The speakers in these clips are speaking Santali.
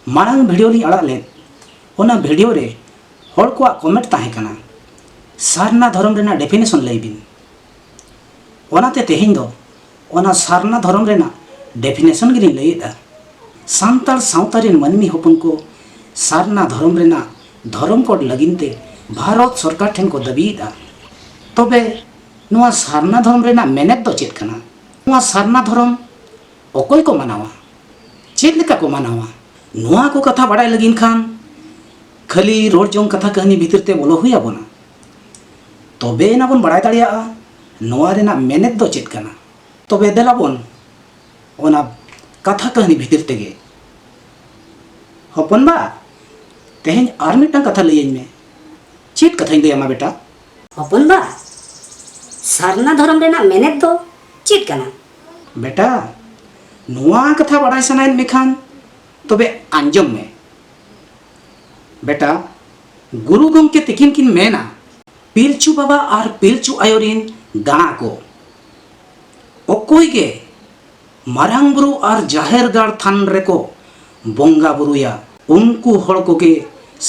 मांग भिडियो ली अड़ा ले ओना भिडियो रे हर को कमेंट ताहे कना सारना धर्म रेना डेफिनेशन लई बिन ओनाते तेहिं दो ओना सारना धर्म रेना डेफिनेशन गिनी लईदा सांताल सावता रेन मानमी हपन को सारना धर्म रेना धर्म कोड लगिनते भारत सरकार ठेन को दबीदा तबे नुआ सारना धर्म रेना मेनेत दो चेत कना नुआ सारना धर्म ओकोय को मनावा चेत लेका को मनावा नुआ को कथा बड़ाई लगिन खान खाली रोड जोंग कथा कहनी भीतर ते बोलो हुई आबोना तबे ना बोन बड़ाई दाड़िया नुआ रेना मेनेत दो चेत कना तबे देला बोन ओना कथा कहनी भीतर तेगे हपन बा तेहें आर मिटन कथा लईन में चेत कथा लईमा बेटा हपन बा सारना धर्म रेना मेनेत दो चेत कना बेटा नुआ कथा बड़ाई सनाइन मेखान तबे आंजम में बेटा गुरु गमके तिकिन किन मेना पिलचू बाबा और पिलचू आयोरिन गाना को ओकोय गे मारांग बुरु और जाहेर गाड़ थान रेको बोंगा बुरुया उनको हड़ को के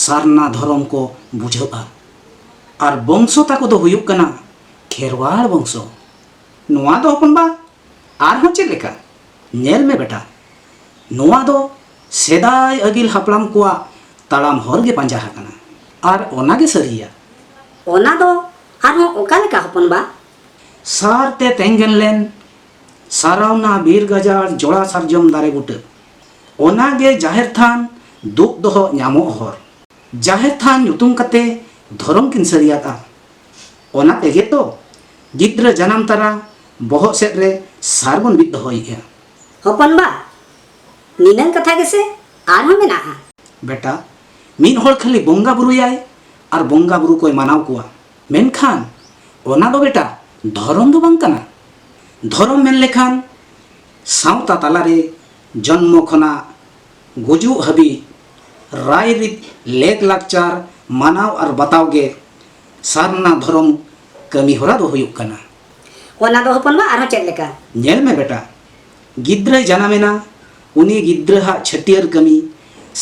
सारना धर्म को बुझा और वंशो ताको दो हुयुक कना खेरवाड़ वंशो नुआ दो हपन बा आर हो चेद लेका नेल में बेटा नुआ दो सेदाय अगिल हापलाम कुआ तालाम हर गे पांजा हाकना और ओना गे सरिया ओना दो आर हो ओका लेका हपन बा सारते तेंगन लेन सारावना बीर गजार जोड़ा सारजम दारे बुटे ओना गे जाहेर थान दुख दोह न्यामो हर जाहेर थान नुतुम कते धर्म किन सरियाता ओना तेगे तो गिद्र जनाम तारा बहक सेट रे सारबन बिद दोहइया हपन बा निनन कथा गेसे आर हो मेना बेटा मीन हर खाली बोंगा बुरुयाय और बोंगा बुरु कोई मानाव कुआ मेनखान ओना दो बेटा धर्म दो बांग कना धर्म मेन लेखान सावता तालारे जन्म खना गुजु हबी राय रित लेक लाकचार मानाव और बताव गे सारना धर्म कमी होरा दो हुयुक कना ओना दो हपन बा आर हो चेद लेका नेल में बेटा गिद्र जनामेना उनी गिद्र हा छटियर कमी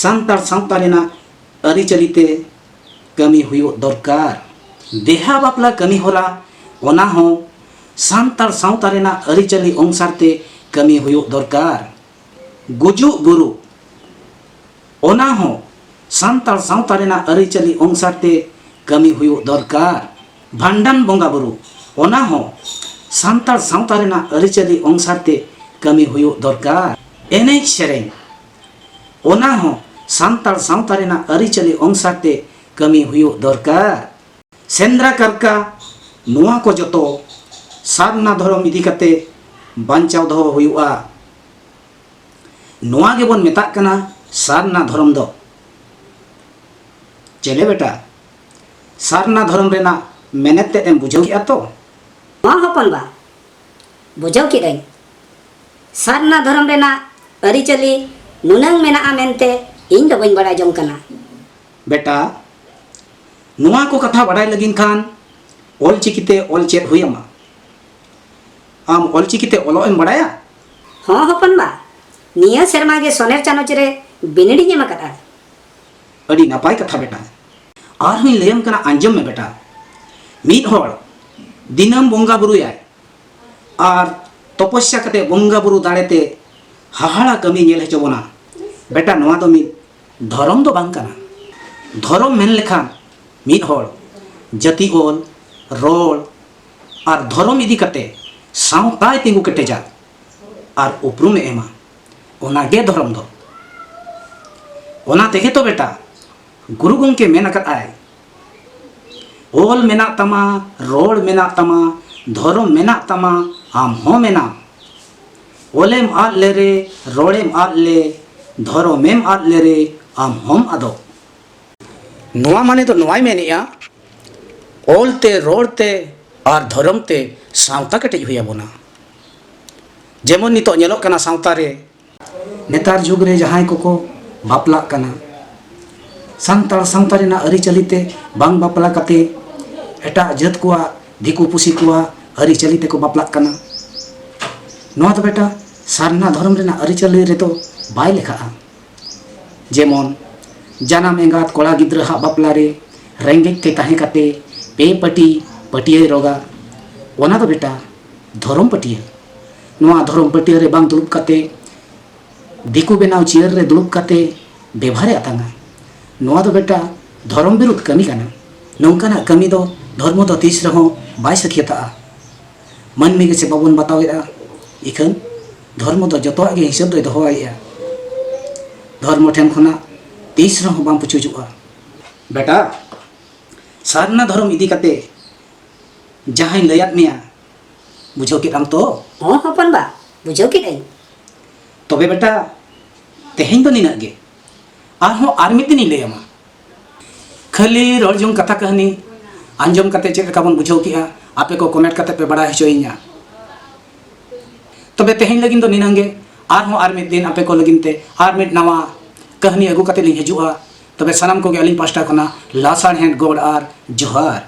सांतार सावता रेना अरी चलिते कमी हुयो दरकार देहा बापला कमी होरा ओना हो सांतार सावता रेना अरी चली अनुसारते कमी हुयो दरकार गुजु बुरु ओना हो सांतार सावता रेना अरी चली अनुसारते कमी हुयो दरकार भांडन बोंगा बुरु ओना हो सांतार सावता रेना अरी चली अनुसारते कमी हुयो दरकार एनेज सेरें ओना हो सांतार सावता रेना अरी चली अनुसारते कमी हुयो दरकार सेंद्रा करका नुआ को जतो सारना धर्म इदी कते बांचाव दो हुयुआ नुआ गे बोन मेता कना सारना धर्म दो चले बेटा सारना धर्म रेना मेनेते एम बुझाव किया तो हाँ हपन बा बुझाव किदाई सारना धर्म रेना अरी चली नुनंग मेना मेनते इन दो बइन बड़ा जंग कना बेटा नुआ को कथा बड़ाई लगिन खान ओल चिकिते ओल चेत हुयमा आम ओल चिकिते ओलो एम बड़ाया हाँ हपन बा निया शर्मा गे सोनेर चानोच रे बिनड़ी जेमा कटा अड़ी नापाय कथा बेटा आर हुई लेयम कना आंजम में बेटा मीत होड़ दिनम बोंगा बुरुयाय आर तपस्या कते बोंगा बुरु दाड़ेते हाहाड़ा कमी नेल हेचोबोना बेटा नुआ दो मीत धर्म दो बांग कना धर्म मेन लेखान मीत होड़ जति ओल रोल और धर्म इदी कते सावताय तिंगु केटेजा और उपरुम एमा ओना गे धर्म दो ओना तेगे तो बेटा गुरु गंके मेन अकत आय ओल मेना तमा रोल मेना तमा धर्म मेना तमा आम हो मेना ओलेम आद ले रे रोलेम आद ले धर्मेम आद ले रे आम होम आदो नुआ माने तो नुआई मेनिया ओलते रोड़ते और धर्मते सावता कटेज हुई बोना जेमन नितो नेलोक कना सावता रे नेतार जुग रे जहां को बापला कना सांतार सावता रेना अरी चलिते बांग बापला कते एटा जत कुआ दिकु पुसी कुआ अरी चलिते को बापला कना नुआ तो बेटा सारना धर्म रेना अरी चली रे तो बाय लेखा जेमन जानाम एंगात कोड़ा गिद्रा हा बापला रे रेंगेज ते ताहे काते पे पटी पटिये रोगा ओना दो बेटा धरम पटिया नोआ धरम पटिया रे बांग दुलुप काते दिकु बेनाव चेयर रे दुलुप काते बेभारे आतांगा नोआ दो बेटा धरम बिरुद्ध कमी काना नौकाना कमी दो धर्म दो तीस रहो बाय सखियता मन में से बाबन बतावेदा इखन धर्म दो जतवा के हिसाब दो दोहवाया धर्म ठेन खना तीस रहो बांग पुचुजुआ बेटा सारना धर्म इदी काते जहां लयात मिया बुझो के आम तो हाँ हपन बा बुझो के नहीं तबे बेटा तेहें तो निना गे आर मिद दिन लैमा खाली रजों कथा कहनी आंजम काते चेक का बन बुझो किया आपे को कमेंट काते पे बड़ा हिचोइया तबे तेहें लगिन तो निनांगे आर मिद दिन आपे को लगिन ते आर मिद नवा कहनी अगु काते लिं हजुआ तबे सनाम को गे अलिं पास्टा खना लासाड़ हैंड गोड आर जोहार।